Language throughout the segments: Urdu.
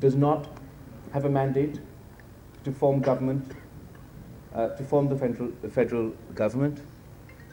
does not have a mandate to form government, to form the federal government,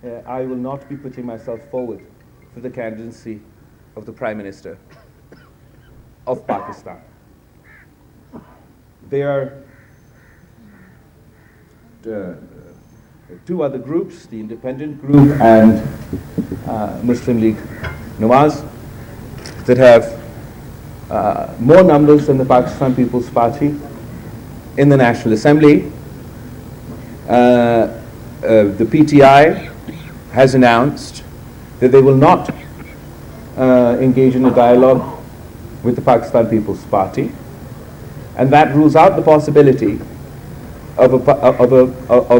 I will not be putting myself forward for the candidacy of the Prime Minister of Pakistan. There are two other groups, the Independent Group and Muslim League Nawaz, that have more numbers than the Pakistan People's Party in the National Assembly. The PTI has announced that they will not engage in a dialogue with the Pakistan People's Party, and that rules out the possibility of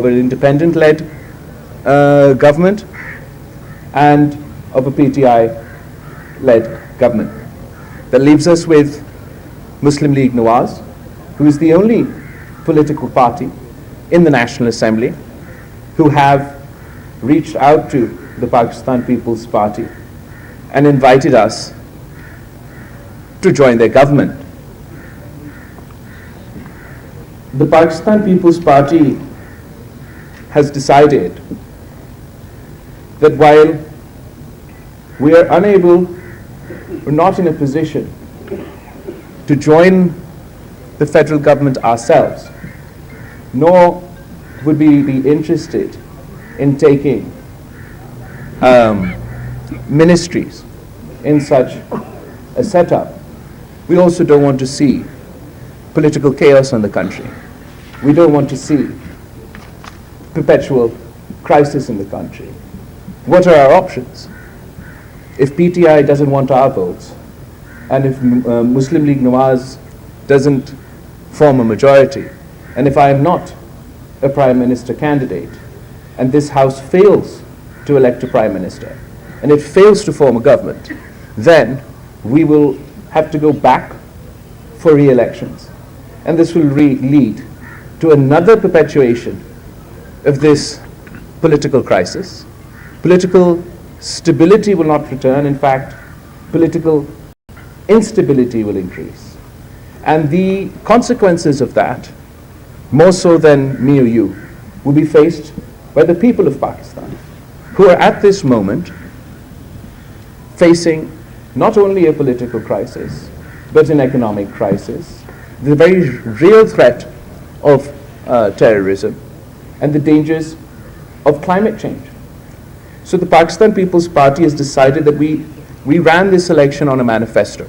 an independent-led government and of a PTI-led government. That leaves us with Muslim League Nawaz, who is the only political party in the National Assembly who have reached out to the Pakistan People's Party and invited us to join their government. The Pakistan People's Party has decided that while we are unable, we're not in a position to join the federal government ourselves, nor would we be interested in taking ministries in such a setup. We also don't want to see political chaos in the country. We don't want to see perpetual crisis in the country. What are our options? If PTI doesn't want our votes, and if Muslim League Nawaz doesn't form a majority, and if I am not a Prime Minister candidate, and this House fails to elect a Prime Minister, and it fails to form a government, then we will have to go back for re-elections. And this will lead to another perpetuation of this political crisis. Political stability will not return. In fact, political instability will increase. And the consequences of that, more so than me or you, will be faced by the people of Pakistan, who are at this moment facing not only a political crisis, but an economic crisis, the very real threat of terrorism, and the dangers of climate change. So the Pakistan People's Party has decided that we ran this election on a manifesto,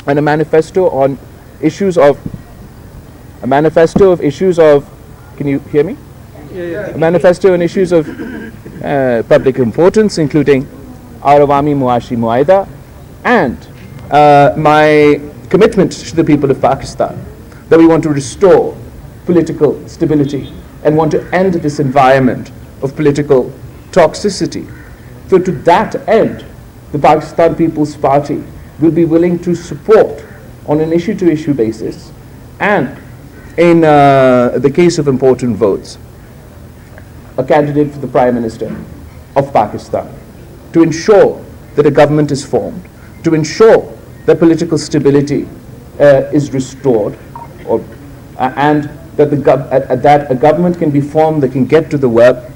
and a manifesto on issues of, can you hear me? A manifesto on issues of public importance, including our Awami Muashi Muaida, and my commitment to the people of Pakistan, that we want to restore political stability and want to end this environment of political toxicity. So to that end, the Pakistan People's Party will be willing to support on an issue-to-issue basis, and in the case of important votes, a candidate for the Prime Minister of Pakistan, to ensure that a government is formed, to ensure that political stability is restored, and that a government can be formed that can get to the work,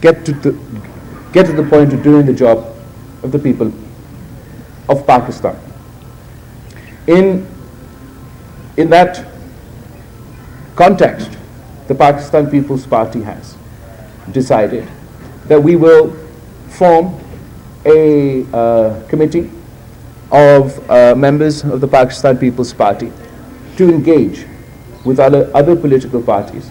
get to the point of doing the job of the people of Pakistan. In that context, the Pakistan People's Party has decided that we will form a committee of members of the Pakistan People's Party to engage with other political parties.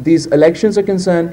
these elections are concerned,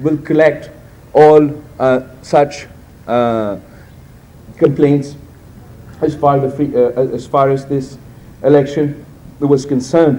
will collect all such complaints as far as this election was concerned।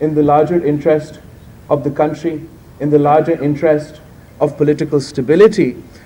in the larger interest of the country, in the larger interest of political stability।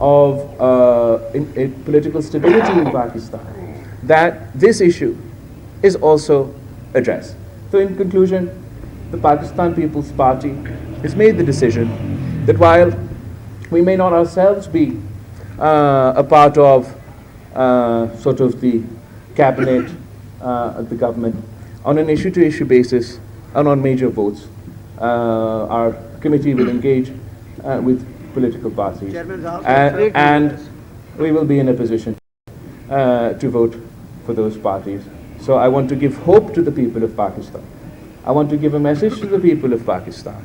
of political stability in Pakistan that this issue is also addressed. So in conclusion, the Pakistan People's Party has made the decision that while we may not ourselves be a part of sort of the cabinet of the government on an issue-to-issue basis and on major votes, our committee will engage with political parties and we will be in a position to vote for those parties. So I want to give hope to the people of Pakistan. I want to give a message to the people of Pakistan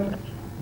1।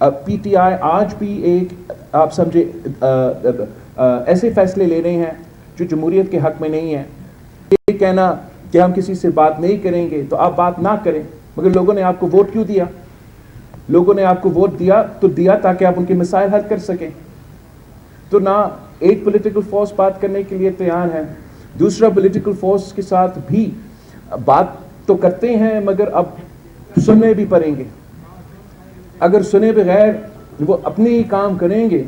P T I آج بھی ایک آپ سمجھے ایسے فیصلے لے رہے ہیں جو جمہوریت کے حق میں نہیں ہیں. یہ کہنا کہ ہم کسی سے بات نہیں کریں گے تو آپ بات نہ کریں, مگر لوگوں نے آپ کو ووٹ کیوں دیا؟ لوگوں نے آپ کو ووٹ دیا تاکہ آپ ان کے مسائل حل کر سکیں. تو نہ ایک پولیٹیکل فورس بات کرنے کے لیے تیار ہے, دوسرا پولیٹیکل فورس کے ساتھ بھی بات تو کرتے ہیں مگر اب سننے بھی پڑیں گے. اگر سنے بغیر وہ اپنے ہی کام کریں گے,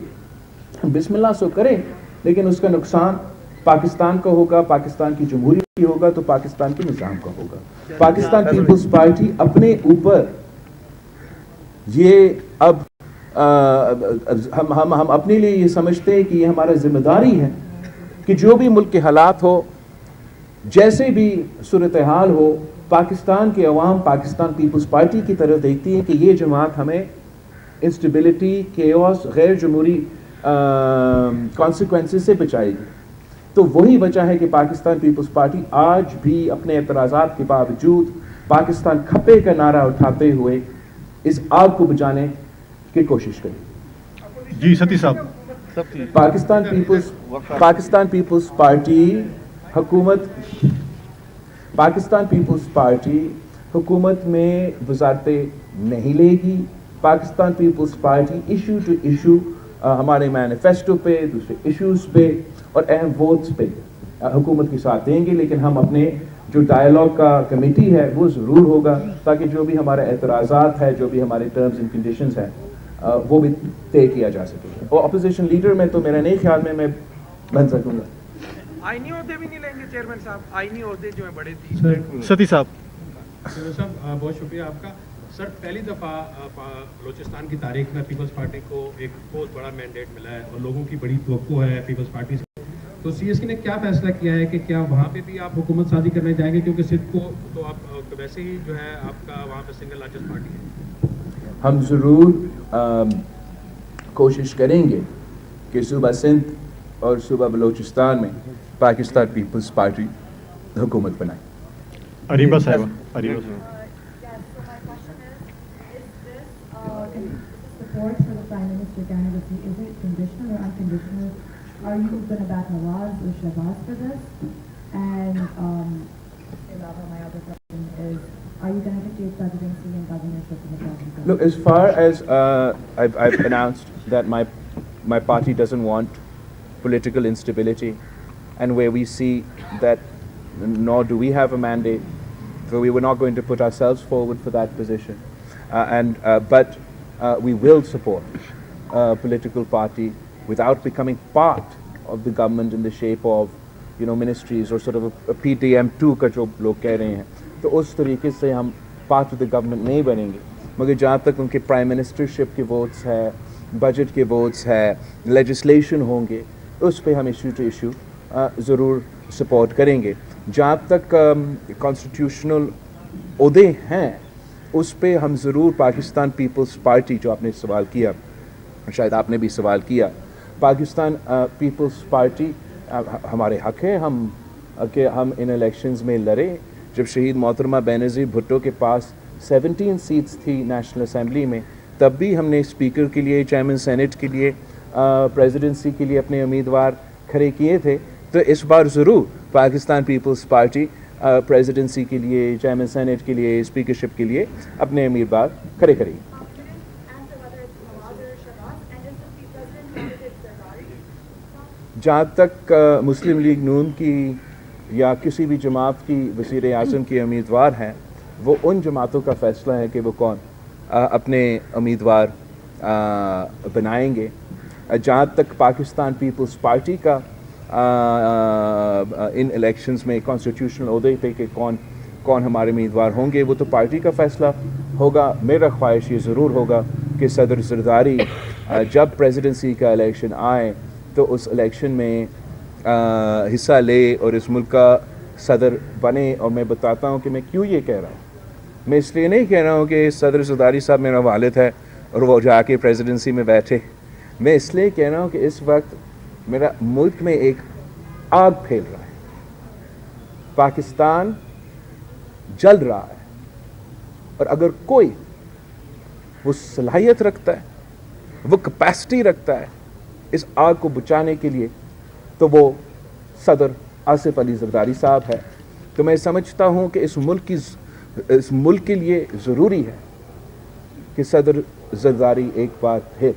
بسم اللہ سو کریں, لیکن اس کا نقصان پاکستان کا ہوگا, پاکستان کی جمہوریت کی ہوگا, تو پاکستان کے نظام کا ہوگا. پاکستان پیپلز پارٹی اپنے اوپر یہ اب ہم اپنے لیے یہ سمجھتے ہیں کہ یہ ہمارا ذمہ داری ہے کہ جو بھی ملک کے حالات ہو, جیسے بھی صورتحال ہو, پاکستان کے عوام پاکستان پیپلز پارٹی کی طرف دیکھتی ہے کہ یہ جماعت ہمیں انسٹیبلٹی, کیوس, غیر جمہوری کانسیکوینسز سے بچائے گی. تو وہی وجہ ہے کہ پاکستان پیپلز پارٹی آج بھی اپنے اعتراضات کے باوجود پاکستان کھپے کا نعرہ اٹھاتے ہوئے اس آگ کو بجھانے کی کوشش کرے. جی ستی صاحب, پاکستان پیپلز پارٹی حکومت میں وزارتیں نہیں لے گی. Pakistan Peoples Party issue to issue ہمارے مینیفیسٹو پہ, دوسرے ایشوز پہ اور اہم ووٹس پہ حکومت کے ساتھ دیں گے, لیکن ہم اپنے جو ڈائیلاگ کا کمیٹی ہے وہ ضرور ہوگا تاکہ جو بھی ہمارے اعتراضات ہے, جو بھی ہمارے ٹرمز اینڈ کنڈیشنز ہیں وہ بھی طے کیا جا سکے. اور اپوزیشن لیڈر میں تو میرا نہیں خیال میں بن سکوں گا. آئینی عہدے بھی نہیں لیں گے چیئرمین صاحب, آئینی عہدے جو ہیں بڑے 30. ستی صاحب. صاحب بہت شکریہ آپ کا. سر پہلی دفعہ بلوچستان کی تاریخ میں پیپلز پارٹی کو ایک بہت بڑا مینڈیٹ ملا ہے اور لوگوں کی بڑی توقع ہے پیپلز پارٹی سے. تو سی ایس کی نے کیا فیصلہ کیا ہے کہ کیا وہاں پہ بھی آپ حکومت سازی کرنے جائیں گے, کیونکہ سندھ کو تو آپ ویسے ہی جو ہے آپ کا وہاں پہ سنگل لارجسٹ پارٹی ہے. ہم ضرور کوشش کریں گے کہ صوبہ سندھ اور صوبہ بلوچستان میں پاکستان پیپلز پارٹی حکومت بنائے. اریبہ صاحبہ, اریبہ صاحبہ. Support for the Prime Minister candidacy, is it conditional or unconditional? Are you going to back Nawaz or Shahbaz for this? And my other question is, are you going to take presidency and governorship in the party? Look, as far as I've announced that my party doesn't want political instability, and where we see that nor do we have a mandate, so we were not going to put ourselves forward for that position. But we will support a political party without becoming part of the government in the shape of, ministries or sort of a PTM2 کا جو لوگ کہہ رہے ہیں. تو اس طریقے سے ہم پارٹ آف دا گورنمنٹ نہیں بنیں گے, مگر جہاں تک ان کے پرائم منسٹرشپ کے ووٹس ہے, بجٹ کے ووٹس ہے, لیجسلیشن ہوں گے, اس پہ ہم ایشو ٹو ایشو ضرور سپورٹ کریں گے. جہاں تک کانسٹیٹیوشنل عہدے ہیں اس پہ ہم ضرور پاکستان پیپلز پارٹی, جو آپ نے سوال کیا, شاید آپ نے بھی سوال کیا, پاکستان پیپلز پارٹی ہمارے حق ہے کہ ہم ان الیکشنز میں لڑیں. جب شہید محترمہ بینظیر بھٹو کے پاس 17 سیٹس تھی نیشنل اسمبلی میں, تب بھی ہم نے اسپیکر کے لیے, چیئرمین سینٹ کے لیے, پریزیڈنسی کے لیے اپنے امیدوار کھڑے کیے تھے. تو اس بار ضرور پاکستان پیپلز پارٹی پریزیڈنسی کے لیے, چیئرمین سینٹ کے لیے, اسپیکرشپ کے لیے اپنے امیدوار کھڑے کریں گے. جہاں تک مسلم لیگ نون کی یا کسی بھی جماعت کی وزیر اعظم کے امیدوار ہیں, وہ ان جماعتوں کا فیصلہ ہے کہ وہ کون اپنے امیدوار بنائیں گے. جہاں تک پاکستان پیپلز پارٹی کا ان الیکشنز میں کانسٹیٹیوشنل عہدے پہ کہ کون ہمارے امیدوار ہوں گے, وہ تو پارٹی کا فیصلہ ہوگا. میرا خواہش یہ ضرور ہوگا کہ صدر زرداری جب پریزیڈنسی کا الیکشن آئے تو اس الیکشن میں حصہ لے اور اس ملک کا صدر بنے. اور میں بتاتا ہوں کہ میں کیوں یہ کہہ رہا ہوں. میں اس لیے نہیں کہہ رہا ہوں کہ صدر زرداری صاحب میرا والد ہے اور وہ جا کے پریزیڈنسی میں بیٹھے. میں اس لیے کہہ رہا ہوں کہ اس وقت میرا ملک میں ایک آگ پھیل رہا ہے, پاکستان جل رہا ہے, اور اگر کوئی وہ صلاحیت رکھتا ہے وہ کیپیسٹی رکھتا ہے اس آگ کو بچانے کے لیے تو وہ صدر آصف علی زرداری صاحب ہے. تو میں سمجھتا ہوں کہ اس ملک کے لیے ضروری ہے کہ صدر زرداری ایک بار پھر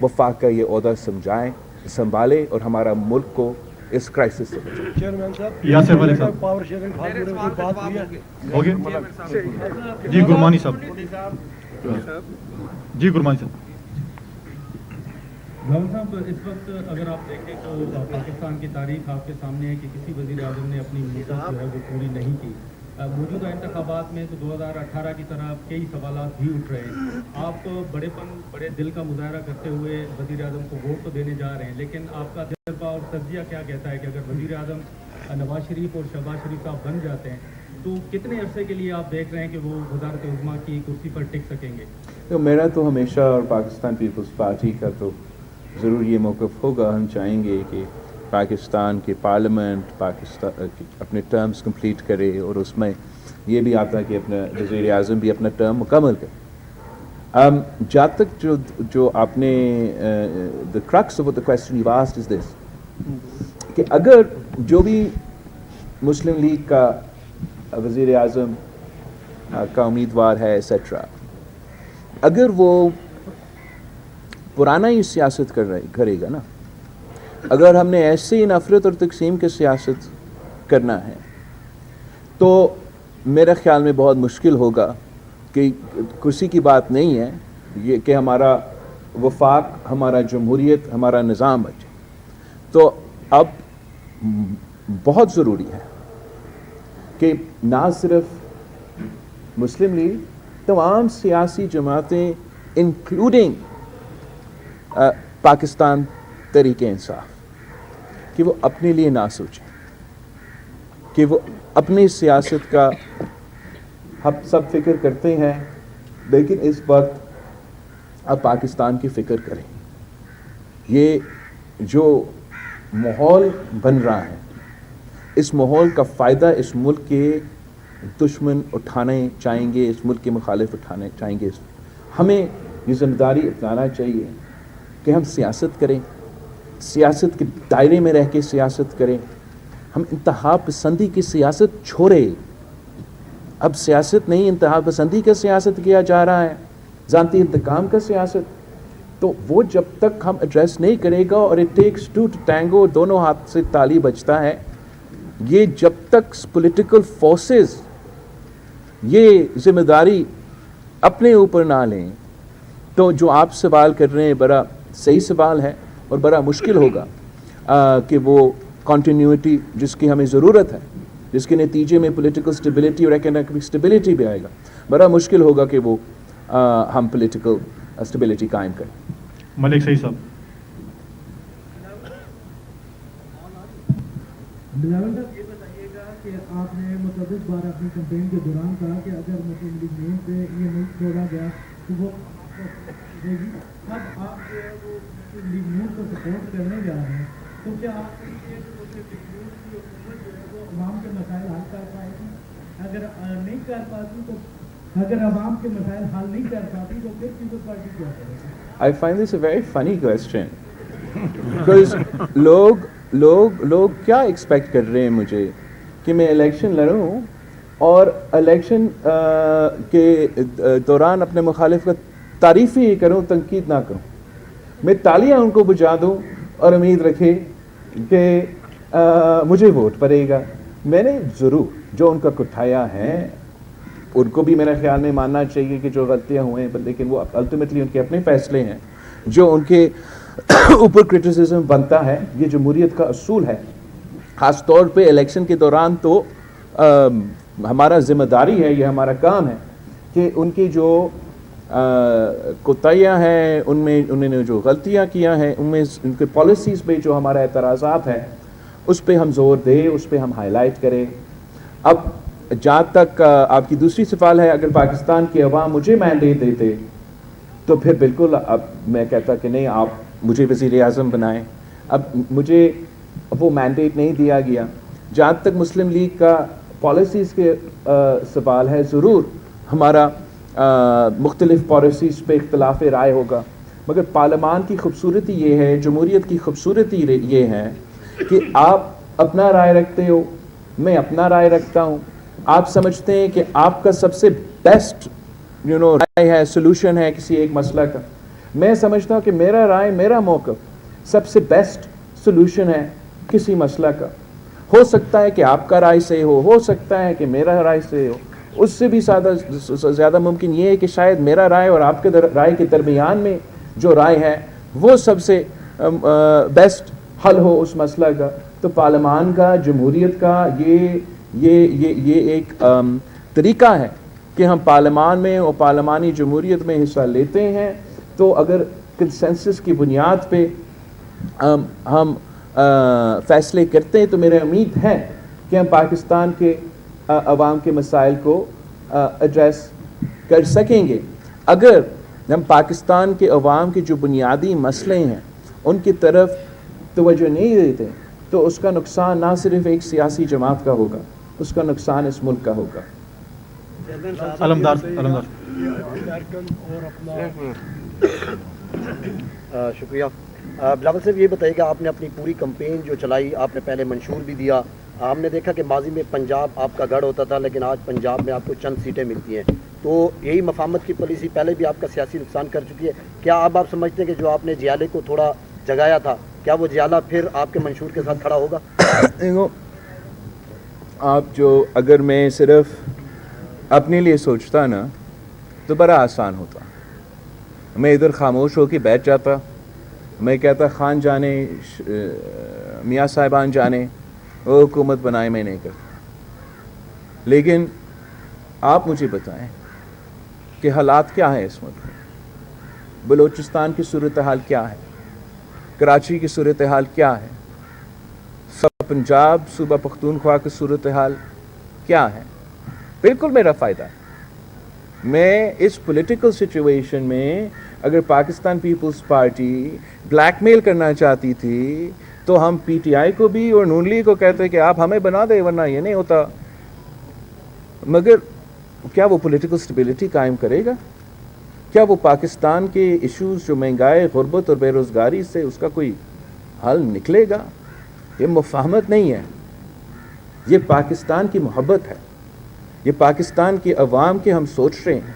وفاق کا یہ عہدہ سنبھالے اور ہمارا ملک کو اس کرائسس سے بچائے. چیئرمین صاحب یاسر ملک صاحب پاور شیئرنگ فارمولے میں کوئی بات ہوئی ہے؟ ہو گیا جی گرمانی صاحب جی گرمانی صاحب. بھائی صاحب اس وقت اگر آپ دیکھیں تو پاکستان کی تاریخ آپ کے سامنے ہے کہ کسی وزیر اعظم نے اپنی مدت جو ہے وہ پوری نہیں کی. موجودہ انتخابات میں تو 2018 کی طرح کئی سوالات بھی اٹھ رہے ہیں. آپ بڑے دل کا مظاہرہ کرتے ہوئے وزیر اعظم کو ووٹ تو دینے جا رہے ہیں, لیکن آپ کا تجربہ اور تجزیہ کیا کہتا ہے کہ اگر وزیر اعظم نواز شریف اور شہباز شریف صاحب بن جاتے ہیں تو کتنے عرصے کے لیے آپ دیکھ رہے ہیں کہ وہ وزارت عظمیٰ کی کرسی پر ٹک سکیں گے؟ تو میرا تو ہمیشہ اور پاکستان پیپلز پارٹی کا تو ضرور یہ موقف ہوگا, ہم چاہیں گے کہ پاکستان کی پارلیمنٹ اپنے ٹرمز کمپلیٹ کرے اور اس میں یہ بھی آتا ہے کہ اپنا وزیر اعظم بھی اپنا ٹرم مکمل کرے. جہاں تک جو آپ نے the crux of the question you asked is this کہ اگر جو بھی مسلم لیگ کا وزیر اعظم کا امیدوار ہے ایسیٹرا, اگر وہ پرانا ہی سیاست کرے گا نا, اگر ہم نے ایسے ہی نفرت اور تقسیم کے سیاست کرنا ہے تو میرے خیال میں بہت مشکل ہوگا کہ کرسی کی بات نہیں ہے یہ کہ ہمارا وفاق, ہمارا جمہوریت, ہمارا نظام بچے. تو اب بہت ضروری ہے کہ نہ صرف مسلم لیگ, تمام سیاسی جماعتیں انکلوڈنگ پاکستان تحریک انصاف کہ وہ اپنے لیے نہ سوچیں, کہ وہ اپنی سیاست کا ہم سب فکر کرتے ہیں, لیکن اس وقت اب پاکستان کی فکر کریں. یہ جو ماحول بن رہا ہے, اس ماحول کا فائدہ اس ملک کے دشمن اٹھانے چاہیں گے, اس ملک کے مخالف اٹھانے چاہیں گے. ہمیں یہ ذمہ داری اپنانا چاہیے کہ ہم سیاست کریں, سیاست کے دائرے میں رہ کے سیاست کریں. ہم انتہا پسندی کی سیاست چھوڑے, اب سیاست نہیں انتہا پسندی کا سیاست کیا جا رہا ہے, ذاتی انتقام کا سیاست. تو وہ جب تک ہم ایڈریس نہیں کرے گا, اور it takes to to tango, دونوں ہاتھ سے تالی بجتا ہے, یہ جب تک پولیٹیکل فورسز یہ ذمہ داری اپنے اوپر نہ لیں, تو جو آپ سوال کر رہے ہیں بڑا صحیح سوال ہے اور بڑا مشکل ہوگا کہ وہ کنٹینیوٹی جس کی ہمیں ضرورت ہے, جس کے نتیجے میں پولیٹیکل سٹیبلٹی اور اکنامک سٹیبلٹی بھی آئے گا, بڑا مشکل ہوگا کہ وہ ہم پولیٹیکل سٹیبلٹی قائم کریں. ملک صحیح صاحب. بلاول صاحب یہ بتائیے گا کہ آپ نے متعدد بار اپنی کمپین کے دوران کہا کہ اگر مسلم لیگ نون سے یہ ملک چھوڑا گیا تو وہ دے گی. اب آپ جو ہے وہ مسلم لیگ نون کو سپورٹ کرنے جا رہے ہیں, تو کیا آپ کی حکومت جو ہے وہ عوام کے مسائل حل کر پائے گی؟ اگر نہیں کر پاتی تو اگر عوام کے مسائل حل نہیں کر پاتی تو پھر پیپلز پارٹی کیا کرے گی؟ I find this a very funny question because لوگ کیا ایکسپیکٹ کر رہے ہیں مجھے کہ میں الیکشن لڑوں اور الیکشن کے دوران اپنے مخالف کا تعریف ہی کروں, تنقید نہ کروں. میں تالیاں ان کو بجا دوں اور امید رکھے کہ مجھے ووٹ پڑے گا. میں نے ضرور جو ان کا کٹھایا ہے ان کو بھی میرے خیال میں ماننا چاہیے کہ جو غلطیاں ہوئے ہیں, لیکن وہ الٹیمیٹلی ان کے اپنے فیصلے ہیں. جو ان کے اوپر کرٹیسزم بنتا ہے, یہ جمہوریت کا اصول ہے, خاص طور پہ الیکشن کے دوران تو ہمارا ذمہ داری ہے, یہ ہمارا کام ہے کہ ان کی جو کوتاہیاں ہیں, انہوں نے جو غلطیاں کیا ہیں, ان میں ان کے پالیسیز پہ جو ہمارا اعتراضات ہیں اس پہ ہم زور دیں, اس پہ ہم ہائی لائٹ کریں. اب جہاں تک آپ کی دوسری سوال ہے, اگر پاکستان کی عوام مجھے مینڈیٹ دیتے تو پھر بالکل اب میں کہتا کہ نہیں, آپ مجھے وزیر اعظم بنائیں. اب مجھے وہ مینڈیٹ نہیں دیا گیا. جہاں تک مسلم لیگ کا پالیسیز کے سوال ہے, ضرور ہمارا مختلف پالیسیز پہ اختلاف رائے ہوگا, مگر پارلیمان کی خوبصورتی یہ ہے, جمہوریت کی خوبصورتی یہ ہے کہ آپ اپنا رائے رکھتے ہو, میں اپنا رائے رکھتا ہوں. آپ سمجھتے ہیں کہ آپ کا سب سے بیسٹ رائے ہے, سولوشن ہے کسی ایک مسئلہ کا. میں سمجھتا ہوں کہ میرا رائے, میرا موقف سب سے بیسٹ سولوشن ہے کسی مسئلہ کا. ہو سکتا ہے کہ آپ کا رائے صحیح ہو سکتا ہے کہ میرا رائے صحیح ہو. اس سے بھی زیادہ ممکن یہ ہے کہ شاید میرا رائے اور آپ کے رائے کے درمیان میں جو رائے ہے وہ سب سے بیسٹ حل ہو اس مسئلہ کا. تو پارلیمان کا, جمہوریت کا یہ ایک طریقہ ہے کہ ہم پارلیمان میں اور پارلیمانی جمہوریت میں حصہ لیتے ہیں. تو اگر کنسنسس کی بنیاد پہ ہم فیصلے کرتے ہیں تو میرے امید ہے کہ ہم پاکستان کے عوام کے مسائل کو ایڈریس کر سکیں گے. اگر ہم پاکستان کے عوام کے جو بنیادی مسئلے ہیں ان کی طرف توجہ نہیں دیتے تو اس کا نقصان نہ صرف ایک سیاسی جماعت کا ہوگا, اس کا نقصان اس ملک کا ہوگا. شکریہ. بلاول صاحب یہ بتائیے کہ آپ نے اپنی پوری کمپین جو چلائی, آپ نے پہلے منشور بھی دیا. ہم نے دیکھا کہ ماضی میں پنجاب آپ کا گڑھ ہوتا تھا, لیکن آج پنجاب میں آپ کو چند سیٹیں ملتی ہیں. تو یہی مفاہمت کی پالیسی پہلے بھی آپ کا سیاسی نقصان کر چکی ہے. کیا اب آپ سمجھتے ہیں کہ جو آپ نے جیالے کو تھوڑا جگایا تھا, کیا وہ جیالہ پھر آپ کے منشور کے ساتھ کھڑا ہوگا؟ آپ اگر میں صرف اپنے لیے سوچتا نا تو بڑا آسان ہوتا. میں ادھر خاموش ہو کے بیٹھ جاتا, میں کہتا خان جانے, میاں صاحبان جانے, وہ حکومت بنائے, میں نہیں کرتا. لیکن آپ مجھے بتائیں کہ حالات کیا ہیں اس ملک میں. بلوچستان کی صورتحال کیا ہے, کراچی کی صورتحال کیا ہے, پنجاب صوبہ پختونخوا کی صورتحال کیا ہے. بالکل میرا فائدہ ہے. میں اس پولیٹیکل سچویشن میں اگر پاکستان پیپلز پارٹی بلیک میل کرنا چاہتی تھی تو ہم پی ٹی آئی کو بھی اور نون لیگ کو کہتے کہ آپ ہمیں بنا دیں ورنہ یہ نہیں ہوتا. مگر کیا وہ پولیٹیکل سٹیبلٹی قائم کرے گا؟ کیا وہ پاکستان کے ایشوز جو مہنگائی, غربت اور بے روزگاری سے اس کا کوئی حل نکلے گا؟ یہ مفاہمت نہیں ہے, یہ پاکستان کی محبت ہے, یہ پاکستان کے عوام کے ہم سوچ رہے ہیں.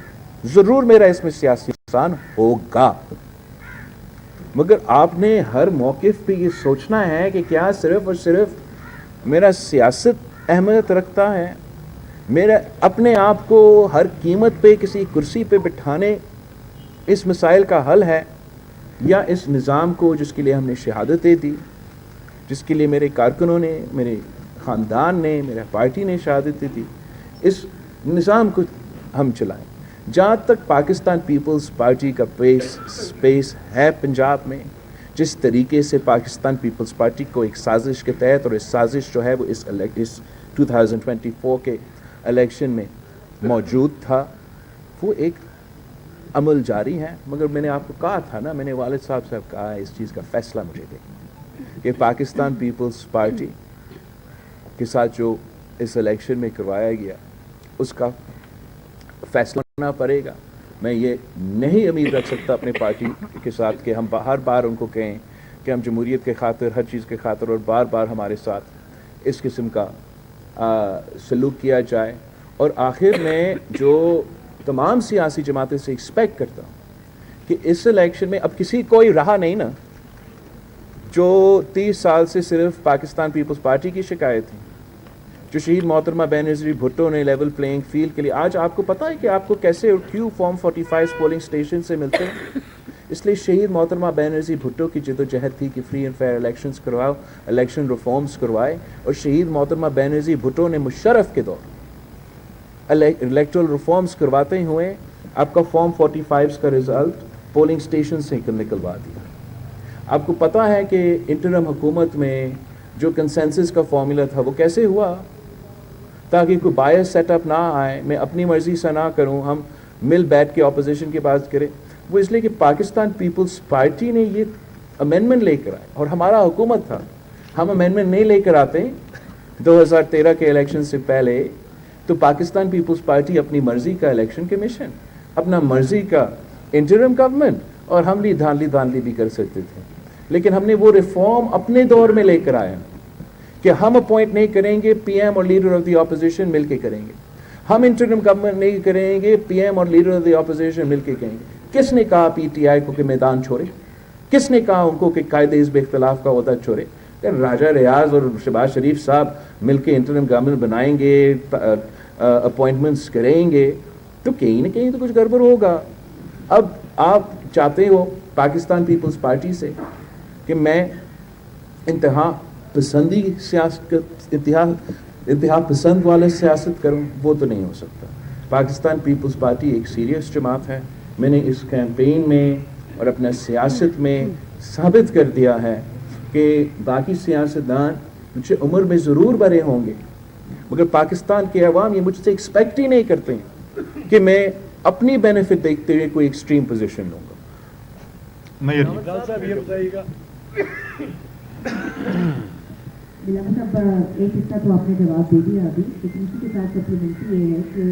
ضرور میرا اس میں سیاسی نقصان ہوگا, مگر آپ نے ہر موقف پہ یہ سوچنا ہے کہ کیا صرف اور صرف میرا سیاست اہمیت رکھتا ہے, میرا اپنے آپ کو ہر قیمت پہ کسی کرسی پہ بٹھانے اس مسائل کا حل ہے, یا اس نظام کو جس کے لیے ہم نے شہادتیں دی, جس کے لیے میرے کارکنوں نے, میرے خاندان نے, میرے پارٹی نے شہادتیں دی, اس نظام کو ہم چلائیں. جہاں تک پاکستان پیپلز پارٹی کا سپیس ہے پنجاب میں, جس طریقے سے پاکستان پیپلز پارٹی کو ایک سازش کے تحت, اور اس سازش جو ہے وہ اس 2024 کے الیکشن میں موجود تھا, وہ ایک عمل جاری ہے. مگر میں نے آپ کو کہا تھا نا, میں نے والد صاحب سے کہا اس چیز کا فیصلہ مجھے دیں کہ پاکستان پیپلز پارٹی کے ساتھ جو اس الیکشن میں کروایا گیا اس کا فیصلہ کرنا پڑے گا. میں یہ نہیں امید رکھ سکتا اپنے پارٹی کے ساتھ کہ ہم ہر بار ان کو کہیں کہ ہم جمہوریت کے خاطر, ہر چیز کے خاطر, اور بار بار ہمارے ساتھ اس قسم کا سلوک کیا جائے. اور آخر میں جو تمام سیاسی جماعتیں سے ایکسپیکٹ کرتا ہوں کہ اس الیکشن میں اب کوئی رہا نہیں نا جو 30 سال سے صرف پاکستان پیپلز پارٹی کی شکایت تھی, جو شہید محترمہ بینظیر بھٹو نے لیول پلینگ فیلڈ کے لیے. آج آپ کو پتہ ہے کہ آپ کو کیسے اور کیوں فارم 45 پولنگ اسٹیشن سے ملتے ہیں؟ اس لیے شہید محترمہ بینظیر بھٹو کی جدوجہد تھی کہ فری اینڈ فیئر الیکشنز کرواؤ, الیکشن ریفارمز کروائے, اور شہید محترمہ بینظیر بھٹو نے مشرف کے دور الیکٹرل ریفارمز کرواتے ہوئے آپ کا فارم 45 کا رزلٹ پولنگ اسٹیشن سے نکلوا دیا. آپ کو پتہ ہے کہ انٹرم حکومت میں جو کنسنسس کا فارمولا تھا وہ کیسے ہوا, تاکہ کوئی بائس سیٹ اپ نہ آئے, میں اپنی مرضی سے نہ کروں, ہم مل بیٹھ کے اپوزیشن کے پاس کریں. وہ اس لیے کہ پاکستان پیپلز پارٹی نے یہ امینڈمنٹ لے کر آئے, اور ہمارا حکومت تھا, ہم امینڈمنٹ نہیں لے کر آتے 2013 کے الیکشن سے پہلے, تو پاکستان پیپلز پارٹی اپنی مرضی کا الیکشن کمیشن, اپنا مرضی کا انٹرم گورنمنٹ, اور ہم بھی دھاندلی بھی کر سکتے تھے, لیکن ہم نے وہ ریفارم اپنے دور میں لے کر آیا کہ ہم اپوائنٹ نہیں کریں گے, پی ایم اور لیڈر آف دی اپوزیشن مل کے کریں گے. ہم انٹرم گورنمنٹ نہیں کریں گے, پی ایم اور لیڈر آف دی اپوزیشن مل کے کریں گے. کس نے کہا پی ٹی آئی کو کہ میدان چھوڑے؟ کس نے کہا ان کو کہ قائد حزب اختلاف کا عہدہ چھوڑے؟ کہ راجہ ریاض اور شہباز شریف صاحب مل کے انٹرم گورنمنٹ بنائیں گے, اپوائنٹمنٹس کریں گے, تو کہیں نہ کہیں تو کچھ گڑبڑ ہوگا. اب آپ چاہتے ہو پاکستان پیپلز پارٹی سے کہ میں انتہا پسندی سیاست, انتہا پسند والا سیاست کروں, وہ تو نہیں ہو سکتا. پاکستان پیپلز پارٹی ایک سیریس جماعت ہے. میں نے اس کیمپین میں اور اپنا سیاست میں ثابت کر دیا ہے کہ باقی سیاستدان مجھے عمر میں ضرور بڑے ہوں گے, مگر پاکستان کے عوام یہ مجھ سے ایکسپیکٹ ہی نہیں کرتے ہیں کہ میں اپنی بینیفٹ دیکھتے ہوئے کوئی ایکسٹریم پوزیشن لوں گا. صاحب یہ بتائیے گا. بلاول صاحب ایک حصہ تو آپ نے جواب دے دیا ابھی, لیکن اسی کے ساتھ سپلیمنٹری یہ ہے کہ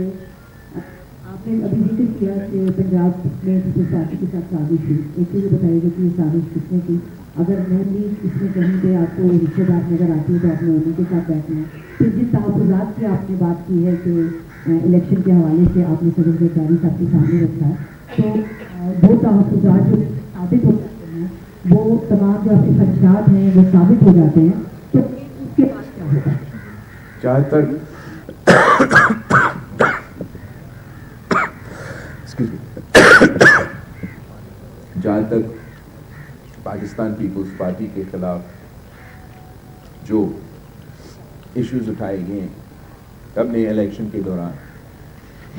آپ نے ابھی ذکر کیا کہ پنجاب میں پیپلز پارٹی کے ساتھ سازش ہوئی. ایک چیز بتائیے گا کہ یہ سازش کس نے کی؟ اگر مینلی اس میں کہیں پہ آپ کو رشتے دار نظر آتی ہے تو آپ نے انہیں کے ساتھ بیٹھنا ہے. پھر جن تحفظات کی آپ نے بات کی ہے کہ الیکشن کے حوالے سے آپ نے صدر زرداری صاحب کے سامنے رکھا ہے, تو وہ تحفظات جو ثابت ہو جاتے ہیں, وہ تمام جو آپ کے خدشات ہیں وہ ثابت ہو جاتے ہیں, تو اس کے بعد کیا ہوگا؟ جہاں تک پاکستان پیپلز پارٹی کے خلاف جو ایشوز اٹھائے گئے ہیں, ہم نے الیکشن کے دوران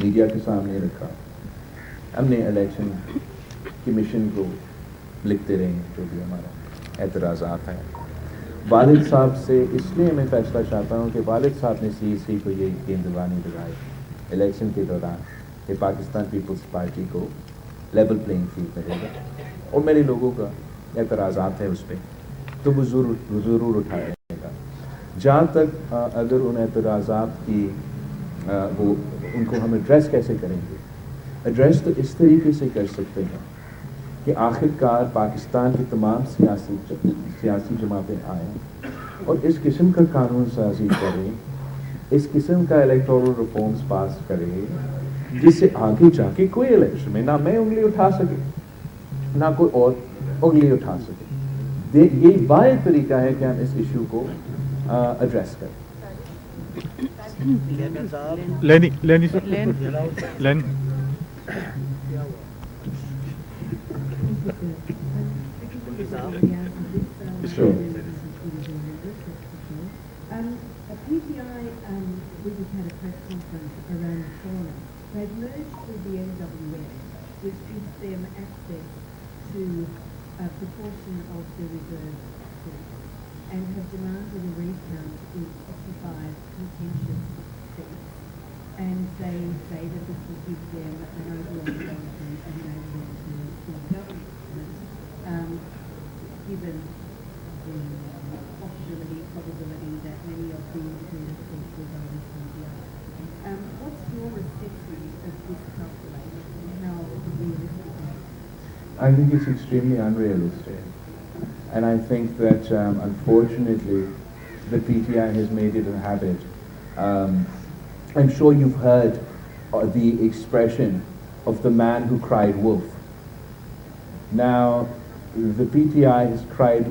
میڈیا کے سامنے رکھا. ہم نے الیکشن کمیشن کو لکھتے رہے جو بھی ہمارا اعتراضات ہیں. والد صاحب سے اس لیے میں فیصلہ چاہتا ہوں کہ والد صاحب نے سی کو یہ گیندبانی لگائی الیکشن کے دوران کہ پاکستان پیپلز پارٹی کو لیول پلینگ فیلڈ ملے گا, اور میرے لوگوں کا اعتراضات ہے اس پہ, تو وہ ضرور اٹھایا جائے گا. جہاں تک اگر ان اعتراضات کی وہ ان کو ہم ایڈریس کیسے کریں گے, ایڈریس تو اس طریقے سے کر سکتے ہیں کہ آخر کار پاکستان کی تمام سیاسی جماعتیں آئیں اور اس قسم کا قانون سازی کریں, اس قسم کا الیکٹورل ریفارمز پاس کریں جس سے آگے جا کے کوئی الیکشن میں نہ میں انگلی اٹھا سکے نہ کوئی اور انگلی اٹھا سکے. یہ واحد طریقہ ہے کہ ہم اس ایشو کو ایڈریس کریں. PTI we just had a press conference around the corner. They've merged with the NWA, which gives them access to a proportion of the reserve seats, and have demanded a recount in 55 contentious seats. And they say that this will give them an overall majority and enable them to form government, given the probability that many of the independent seats will go with PTI. What's your reception of this calculation and how realistic is it? I think it's extremely unrealistic, and I think that unfortunately the PTI has made it a habit. I'm sure you've heard the expression of the man who cried wolf. Now, the PTI has cried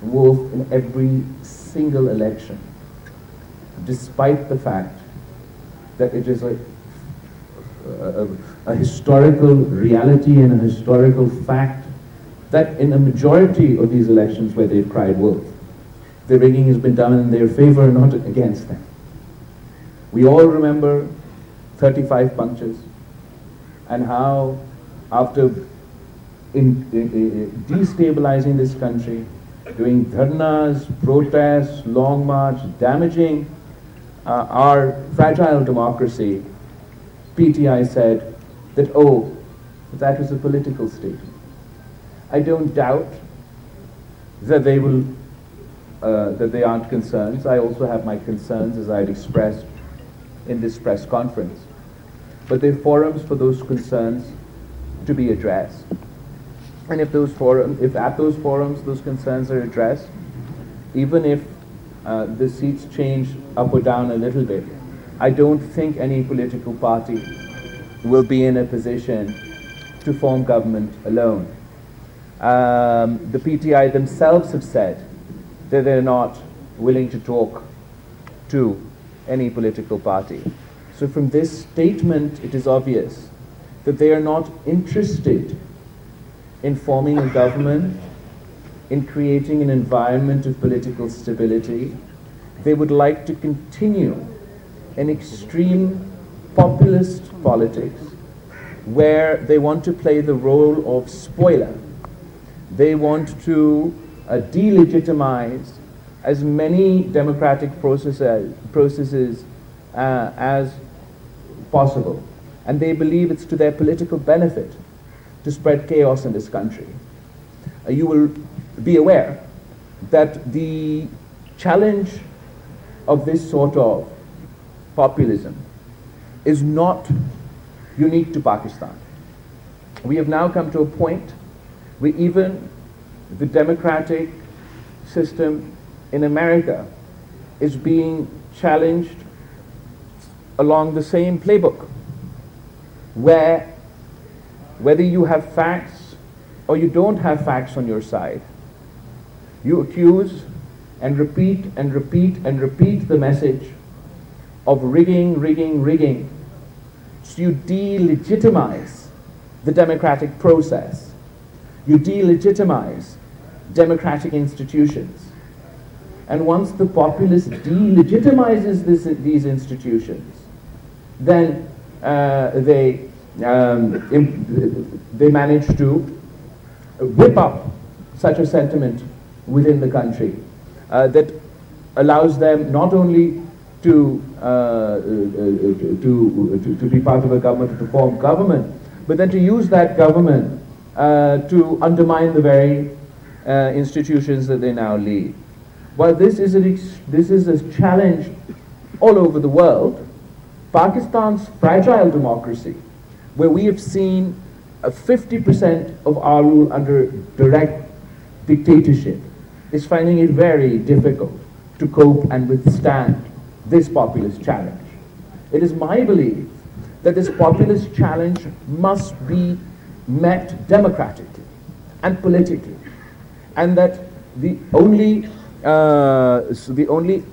wolf in every single election, despite the fact that it is a historical reality and a historical fact that in a majority of these elections where they've cried wolf, the rigging has been done in their favor, not against them. We all remember 35 punctures and how after destabilizing this country, doing dharnas, protests, long march, damaging our fragile democracy, PTI said that, oh, that was a political statement. I don't doubt that they will, that they aren't concerns. I also have my concerns, as I've expressed in this press conference. But there are forums for those concerns to be addressed. And if at those forums those concerns are addressed, even if the seats change up or down a little bit, I don't think any political party will be in a position to form government alone. The PTI themselves have said that they're not willing to talk to any political party. So from this statement, it is obvious that they are not interested in forming a government, in creating an environment of political stability. They would like to continue an extreme populist politics where they want to play the role of spoiler. They want to delegitimize as many democratic processes as possible. And they believe it's to their political benefit to spread chaos in this country. You will be aware that the challenge of this sort of populism is not unique to Pakistan. We have now come to a point where even the democratic system in America is being challenged along the same playbook, where whether you have facts or you don't have facts on your side, you accuse and repeat and repeat and repeat the message of rigging, rigging, rigging. So you delegitimize the democratic process. You delegitimize democratic institutions. And once the populace delegitimizes these institutions, then they manage to whip up such a sentiment within the country that allows them not only to be part of a government, to form government, but then to use that government to undermine the very institutions that they now lead. While this is a challenge all over the world, Pakistan's fragile democracy, where we have seen 50% of our rule under direct dictatorship, is finding it very difficult to cope and withstand this populist challenge. It is my belief that this populist challenge must be met democratically and politically, and that the only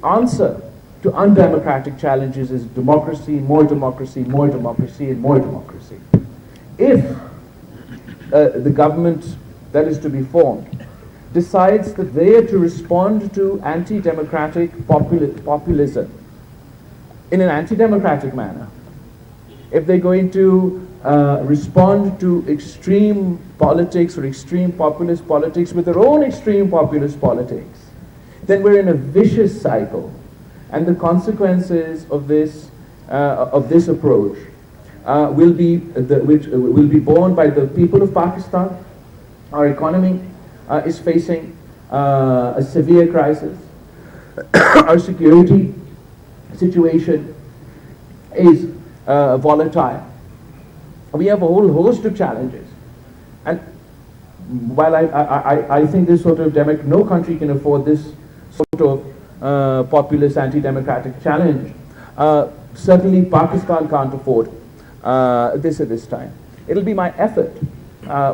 answer to undemocratic challenges is democracy, more democracy, more democracy, and more democracy. If the government that is to be formed decides that they are to respond to anti-democratic populism in an anti-democratic manner, if they're going to respond to extreme politics or extreme populist politics with their own extreme populist politics, then we're in a vicious cycle. And the consequences of this approach will be borne by the people of Pakistan. Our economy is facing a severe crisis. Our security situation is volatile. We have a whole host of challenges. And while I think this sort of no country can afford this sort of populist anti-democratic challenge, certainly Pakistan can't afford this at this time. It'll be my effort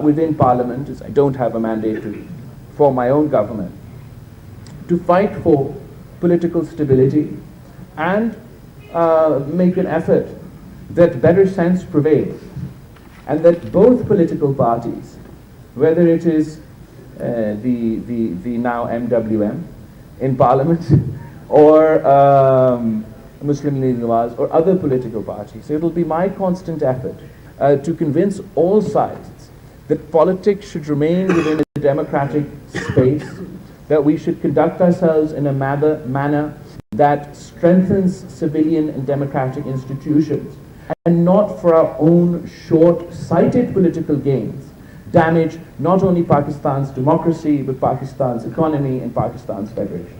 within Parliament, as I don't have a mandate to form my own government, to fight for political stability and make an effort that better sense prevails, and that both political parties, whether it is the now MWM in Parliament or Muslim League Nawaz or other political parties, it will be my constant effort to convince all sides that politics should remain within a democratic space, that we should conduct ourselves in a manner that strengthens civilian and democratic institutions, and not for our own short-sighted political gains damage not only Pakistan's democracy but Pakistan's economy and Pakistan's federation.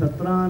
17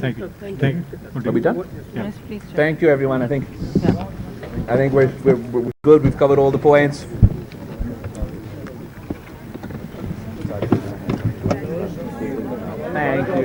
Thank you. Thank you. Are we done? Yes, please. Thank you, everyone. I think we're good. We've covered all the points. Thank you.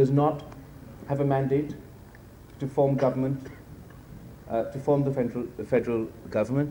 does not have a mandate to form government, to form the federal government,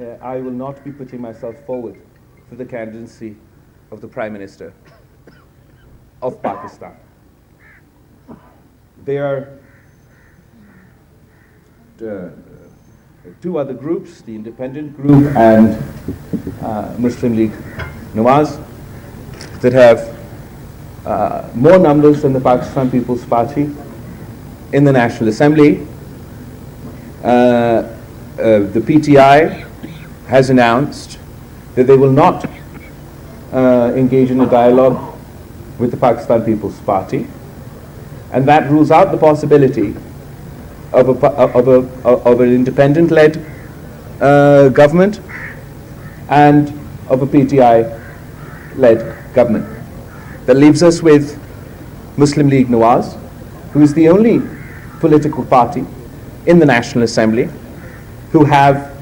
I will not be putting myself forward for the candidacy of the Prime Minister of Pakistan. There are two other groups, the independent group and Muslim League Nawaz, that have more numbers than the Pakistan People's Party in the National Assembly. The PTI has announced that they will not engage in a dialogue with the Pakistan People's Party, and that rules out the possibility of an independent-led government and of a PTI-led government. That leaves us with Muslim League Nawaz, who is the only political party in the National Assembly who have